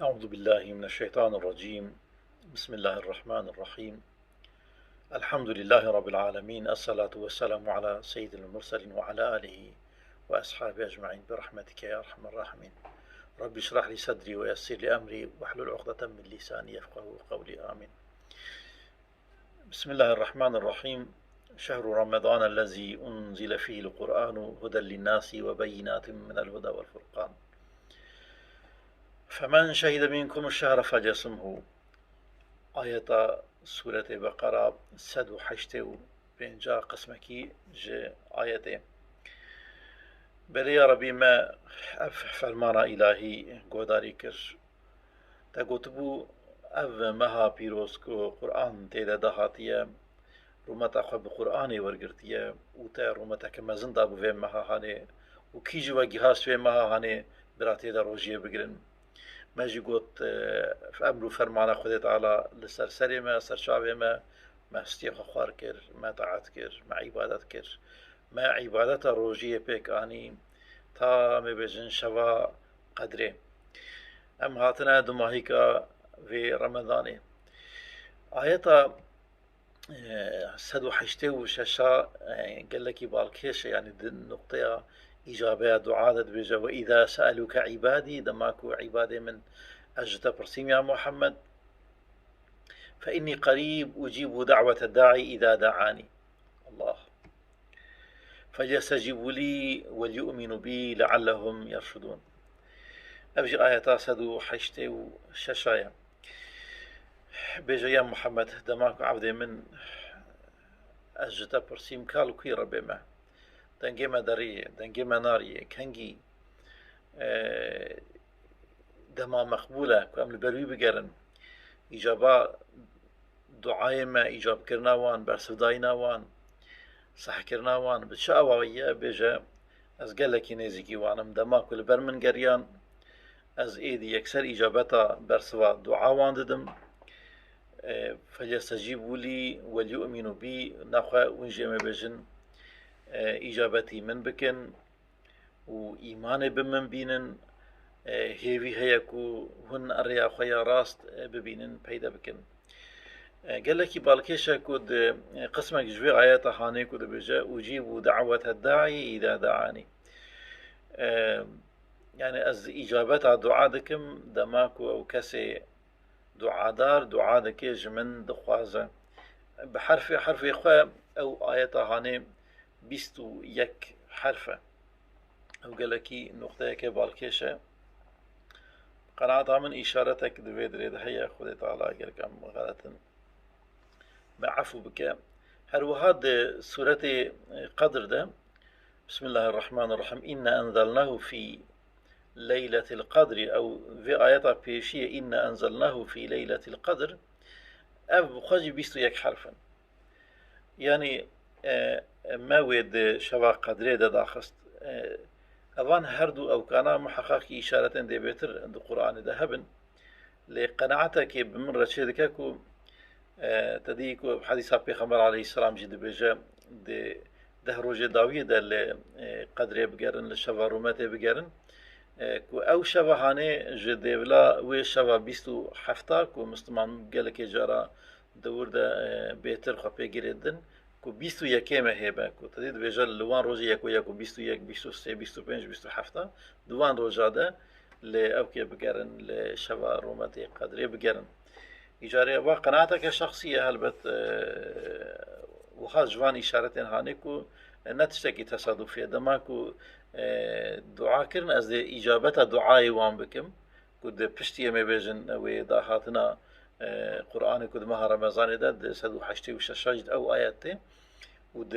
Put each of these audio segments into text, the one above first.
أعوذ بالله من الشيطان الرجيم. بسم الله الرحمن الرحيم. الحمد لله رب العالمين، الصلاة والسلام على سيد المرسلين وعلى آله وأصحابه أجمعين برحمتك يا أرحم الراحمين. رب اشرح لي صدري ويسر لي أمري واحلل عقدة من لساني يفقه قولي، آمين. بسم الله الرحمن الرحيم. شهر رمضان الذي أنزل فيه القرآن هدى للناس وبينات من الهدى والفرقان، فمن شهد منكم الشهر فليصمه. آية سورة بقرة 185 قسمكي ج آيته. بلي يا ربي ما فرمانا إلهي قوداري كر تقوتبو أف مها بيروسكو قرآن تيدا دهاتيا رومتا خو بقرآن ورقرتيا وتا رومتا كما زندا بو في مها هاني وكيجي وجهاس في مها هاني براتي دا روجيه بقرن ماجي قوت في أمر فرمانا خدت على لسرسري ما سرشابي ما استيق خوار كر، ما طاعت كر، ما عبادت كر، ما عبادت روجيه بيك آني تا مبجن شوا قدره. أم هاتنا دماهيكا في رمضان آياتا 186 قال لك بالكيش يعني النقطة إجابة دعاء بجا وإذا سألوك عبادي دماكو عبادي من أجت برسيم يا محمد فإني قريب أجيب دعوة الداعي إذا دعاني الله فليستجيبوا لي وليؤمنوا بي لعلهم يرشدون. أبجي آية 186 بيجا يا محمد دماكو عبدي من أجت برسيم كالو كي ربي ما دنجي ما داري دنجي ما ناري كنجي دما مقبولة كم البروي بقرن إجابة دعاء ما إجاب كرنا وان برسوداينا وان صح كرنا وان بتشاء ويا بيجا از قالك نيزكي وانم دما كل برمن قريان از ايدي يكسر إجابتا برسوا دعاء وان ددم فليستجيبوا لي وليؤمنوا بي نخوا ونجي ما بيجن إجابتي من بكن وإيمان بمن بينن هيوي هيكو هن أريا خويا راست ببينن بيدا بكن. قال لك بالكيشا كود قسمك جوي آيات هاني كود بجا أجيب دعوة الداعي إذا دعاني، يعني از إجابات دعاء دكم دماكو أو كسي دعاء دار دعاء دكيج من دخوازة بحرف إخوة أو آيات هاني بيستو يك حرفة أو قال لك نقطة كبالكيشا قناعة من إشارتك دويد ريد هيا خذ تعالى قرقم غلط بعفو بك. هل هذا سورة قدر ده بسم الله الرحمن الرحيم إن أنزلناه في ليلة القدر أو في آيات بيشية إن أنزلناه في ليلة القدر أب خاجي بيستو يك حرفا يعني ما ويد شوا قدره ده داخست أوان هردو أو كان محقق إشارة دي بيتر عند القرآن ده هبن لقناعتك بمرة شدكاكو تديكو حديث بيغمبر عليه السلام جد بيجا ده روجي داوية ده قدره بقرن لشوا روماته بقرن كو أو شوا هاني جد بلا وي شوا بيستو حفتا كو مستمان قالك جارا دور ده بيتر خبي جردن كو بيستو يكيمه هيبا كو تديد بيجال لوان روجي يكو بيستو يك بيستو سي بيستو بينج بيستو حفتا دوان روجا ده لأوكي بقرن لشوا روماتي قدري بقرن إجارة وقناعتك شخصية هلبت وخاص جوان إشارتين هانيكو نتشتكي تصادفية دماكو دعاء كرن از إجابة دعاء وان بكم كود بشتي ما بيجن وداهاتنا قرآن كود مها رمضان ده سدو حشتي وششاجد أو آياتي ود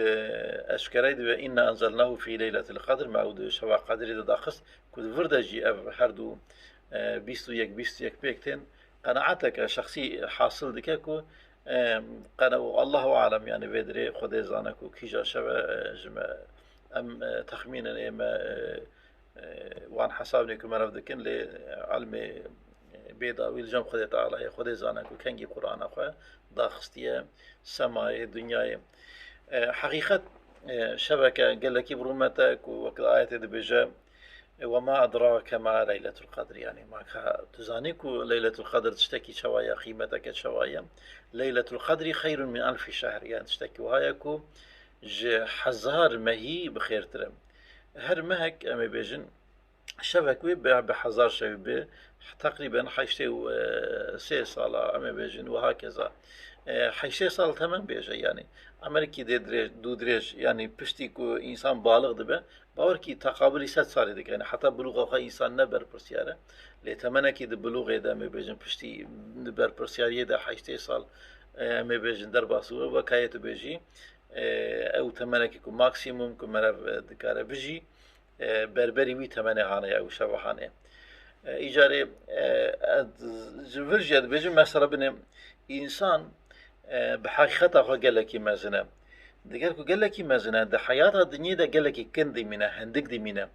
أشكريد إن أنزلناه في ليلة القدر مع ود شوا قدر ده داخس كود فردجي هردو بيستو يك بيكتين قناعتك شخصي حاصل دكاكو قنا الله أعلم يعني بيدري خدي زانكو كيجا شوا جمع أم تخمينا إما وان حسابني كما رفدكن لعلم بيضا ويلجم خدي تعالى خدي زانكو كنجي قرآن أخوة داخستية سماء دنيا حقيقة شبكة قال لك برومتك وكذا آيات دبجة وما أدراك ما ليلة القدر، يعني ما تزانيكو ليلة القدر تشتكي شوايا قيمتك شوايا. ليلة القدر خير من 1000 شهر، يعني تشتكي وهايكو حزار مهي بخير ترم. هر مهك أمي بيجن شبكة بحزار شبه تقريبا حيشتي 3 صالة أمي بيجن وهكذا. حيشتي صال تمام بيجا يعني عملكي دي دريج دو دريج يعني بشتيكو إنسان بالغ دبه باوركي تقابلي 6 صال ديك يعني حتى بلوغ خا إنسان نبر برسيارة لتمنكي دي بلوغ دا أمي بيجن بشتي نبر برسيارية دا حيشتي صال أمي بيجن درباسو وكايتو بيجي أو تمنكي كو ماكسيموم كو مرف دكارة بيجي بربري وي تمنه هانه أو شبهانه إيجاري فرجت بيجي مثلا بني إنسان بحقيقة خو قال لك مازنا دقالكو قال لك مازنا ده حياة الدنيا ده قال لك كندي منها هندق دي منها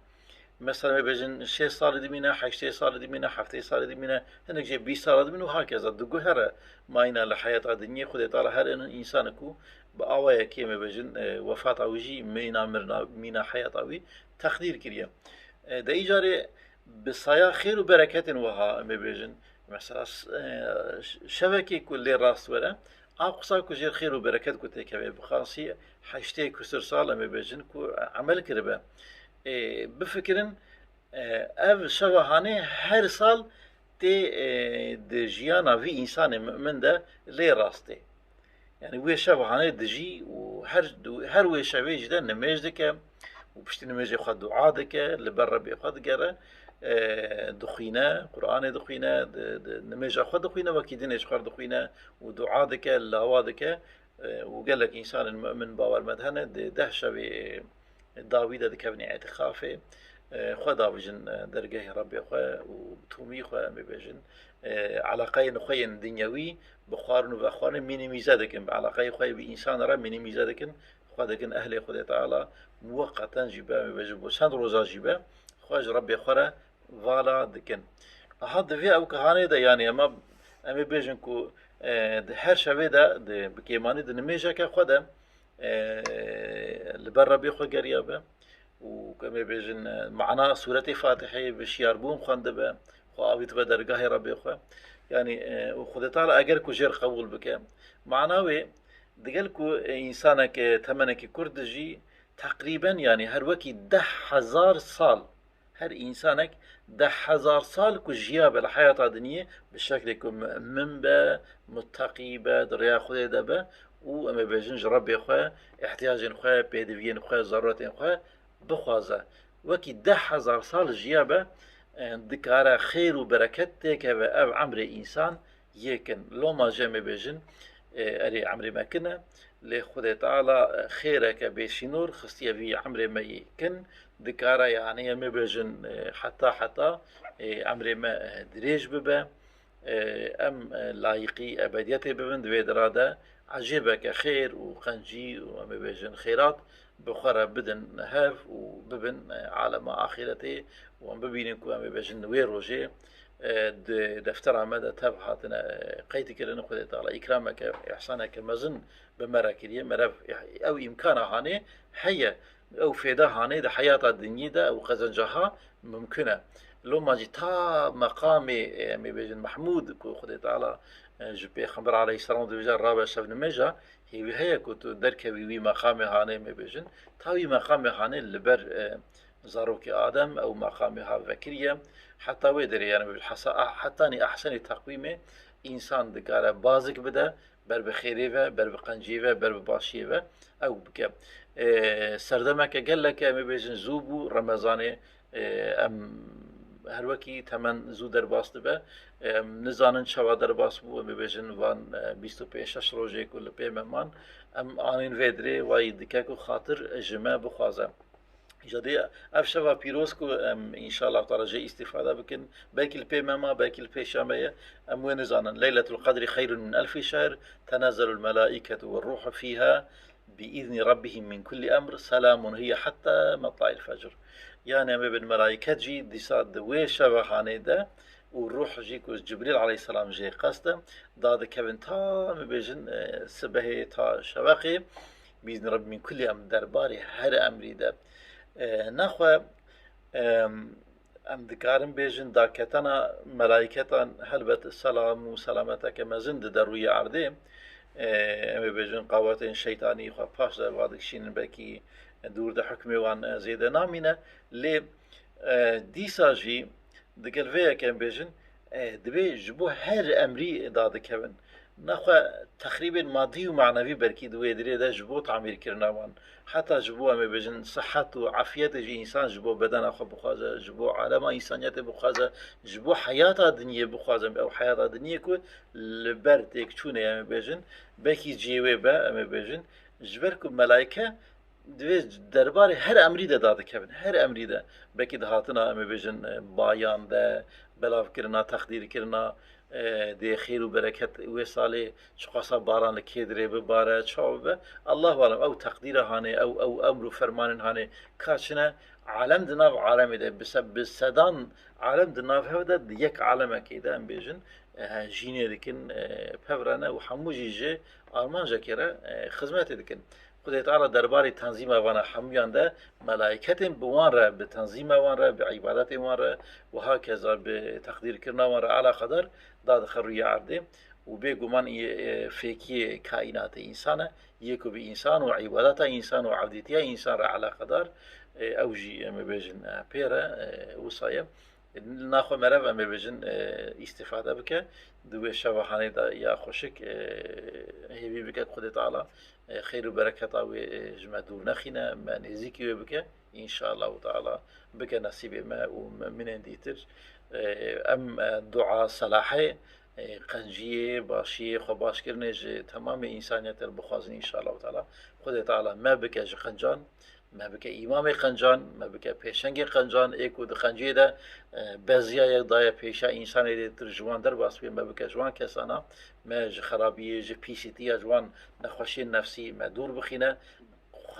مثلا ما بيجن 6 صار دي منها 8 صار دي منها 7 صار دي منها هنك جي 20 صار دي منها وهكذا دقو هرا ماينا لحياة الدنيا خذ تعالى هر إن إنسانكو بأوايا كيما بيجن وفاة أوجي مينا مرنا مينا حياة أوي تقدير كريم ده إيجاري بصيا خير وبركة وها ما بيجن مثلا شبكة كل راس ولا أقصى كجير خير وبركة كنت كبير بخاصي حشتي كسر صالة ما بيجن كو عمل كربا بفكرن ev şevahane her sal de jiyana vi insanê min de lê rastê. Yani wê şevahane dijî û her wê şevê jî de nimêj dike û piştî nimêjê xwe du'a dike li ber Rebbê xwe digere dixwîne Qur'anê dixwîne nimêja xwe dixwîne wekî dinê ji xwe dixwîne û du'a dike lawa dike û gelek însanên mümin bawermend hene di 10 şevê dawî de dikevîne îtîxafê خوا دابجن درجه ربي خوا وتومي خوا مبجن علاقة نخوين دنيوي بخارن وبخارن مينيميزا دكن بعلاقة خوا بإنسان را مينيميزا دكن خوا دكن أهل خدا تعالى موقتا جبا مبجن بوسان روزا جبا خواج ربي خورا فالا دكن هاد في أو كهاني دا يعني أما بيجن كو هر شوي دا بكيماني دا نميجا كخدا لبر ربي خوا قريبا وكما بيجن معنا سورة فاتحة بشيار بوم خندبه خو آويت بدرجاه ربي خو يعني وخد تعالى أجر كجير قبول بك معناوي دقلكو إنسانك تمنك كردجي تقريبا يعني هر وكي 10,000 صال هر إنسانك 10,000 صال كجيا بالحياة الدنيا بالشكل منبه متقي دريا خده دبه وأما بيجنج ربي خو احتياج خو بيدفين خو ضرورت خو بخوازه وكي 10,000 صال جيابه دكارة خير وبركة تكبه أو عمر إنسان يكن لو ما جمع بيجن أري عمر ما كنا لخد تعالى خيرك بشنور خستيا في عمر ما يكن دكارة يعني ما بيجن حتى عمر ما دريج ببه أم لايقي أبديته ببن دويد رادا عجبك خير وخنجي وما بيجن خيرات بخرا بدن هاف وببن عالم آخرته وببين كو أمي بجن وير روجي دفتر مدى تبحثنا قيت كده نقول تعالى إكرامك إحسانك مزن بمراكرية مرف أو إمكان هاني هي أو فيدا هاني ده حياة الدنيا ده أو قزنجها ممكنة لو ما جتا مقامي أمي بجن محمود كو خد تعالى جبي خبر عليه السلام دوجا رابع شفن ميجا هي كنت درك وي مقام هاني مبيجن تاوي مقام هاني لبر زاروك آدم أو مقام ها فكرية حتى ويدري يعني بالحسا حتى أني أحسن تقويمه إنسان دكارة بازك بدا بر بخيريفه بر بقنجيفه بر بباشيفه أو بك سردمك قال لك مبيجن زوبو رمضان أم هر وکی تمن زود درباس دبه نزانن شوا درباس بو مبیجن وان 25 روزه کل پیمان ام آنین ویدری وای دکه کو خاطر جمع بخوازه جدی اف شوا پیروز کو ان شاء الله تعالی جي استفاده بكن باقي البيمما باقي البيشاميه ام وين زانن ليله القدر خير من 1000 شهر تنزل الملائكه والروح فيها بإذن ربهم من كل أمر سلام هي حتى مطلع الفجر يعني أما بالملائكة جي دي صاد وي شبهاني ده والروح جيكو جبريل عليه السلام جي قصده داد كابن تا مبيجن سبهي تا شبقي بإذن رب من كل أمر درباري هر أمري ده نخوة ام دكارم بيجن داكتنا ملائكتان هلبت السلام وسلامتك ما زند دروي عردي ام بيجن قوات شيطاني خو باش در وادك شين بكي دور ده حكمي وان زيد نامينا لي ديساجي دقل فيا كان بيجن دبي جبو هر امري داد كبن نخوا تقريبا مادي ومعنوي بركي دوي دري ده جبو تعمير كرنا وان حتى جبو ام بيجن صحة وعافية جي انسان جبو بدن اخو بخوازه جبو عالم انسانيت بخوازه جبو حياة الدنيا بخوازه او حياة الدنيا كو لبرتك چونه ام بيجن بكي جيوه با ام بيجن جبركو ملائكه دوی درباره هر امری ده داده کبن هر امری ده بکی ده هاتنا امی بجن بایان ده بلاف کرنا تقدیر کرنا ده خیر و برکت و ساله چقاسا باران کدره بباره چاو به الله والم او تقدیر هانه او امر و فرمان هانه کاشنه عالم دناف عالم ده بسبب صدان عالم دناف هوده یک عالم کیده ام بجن جینه دکن پورانه و همو جیجه آرمانجا کره خدمت دکن خدای تعالی درباره تنظیم وانا حمیان ده ملائکت بوان را به تنظیم وان را به عبادت وان را و هكذا به تقدیر کرنا وان را علا قدر داد خروی عرده و به گمان فیکی کائنات انسانه یکو به انسان و عبادت انسان و عبدیتی انسان را علا قدر اوجی مبیجن پیره وصایه ناخو مرف ام بيجن استفاده بك دوي شواهاني دا يا خوشك هيبي بك خد تعالى خير وبركة و جمدور نخينا ما نزيكي بك ان شاء الله تعالى بك نصيب ما ومن ديتر ام دعاء صلاحي قنجية باشي خو باش كرنج تمام انسانيت البخازن ان شاء الله تعالى خد تعالى ما بك قنجان ما بك إمام قنجان ما بك پیشنگ قنجان ایکو د خنجی ده بزیا یک دای پیشا انسان ده ترجمان در باس ما بك جوان کسانا ما ج خرابی ج پیسیتی جوان نخوشی نفسی ما دور بخینه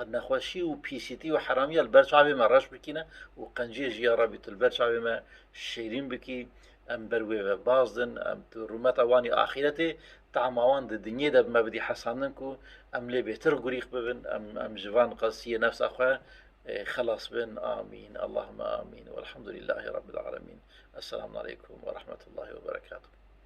نخوشی و پیسیتی و حرامی البرچاوی ما رش بکینه و قنجی جیا رابط البرچاوی ما شیرین بکی ام بروي و بازدن ام رومت اواني آخرتي تعماوان د دنيا ده ما بدي حسانن كو ام لي بهتر غريق ببن ام جوان قاسية نفس اخوة خلاص بن آمين اللهم آمين والحمد لله رب العالمين السلام عليكم ورحمة الله وبركاته.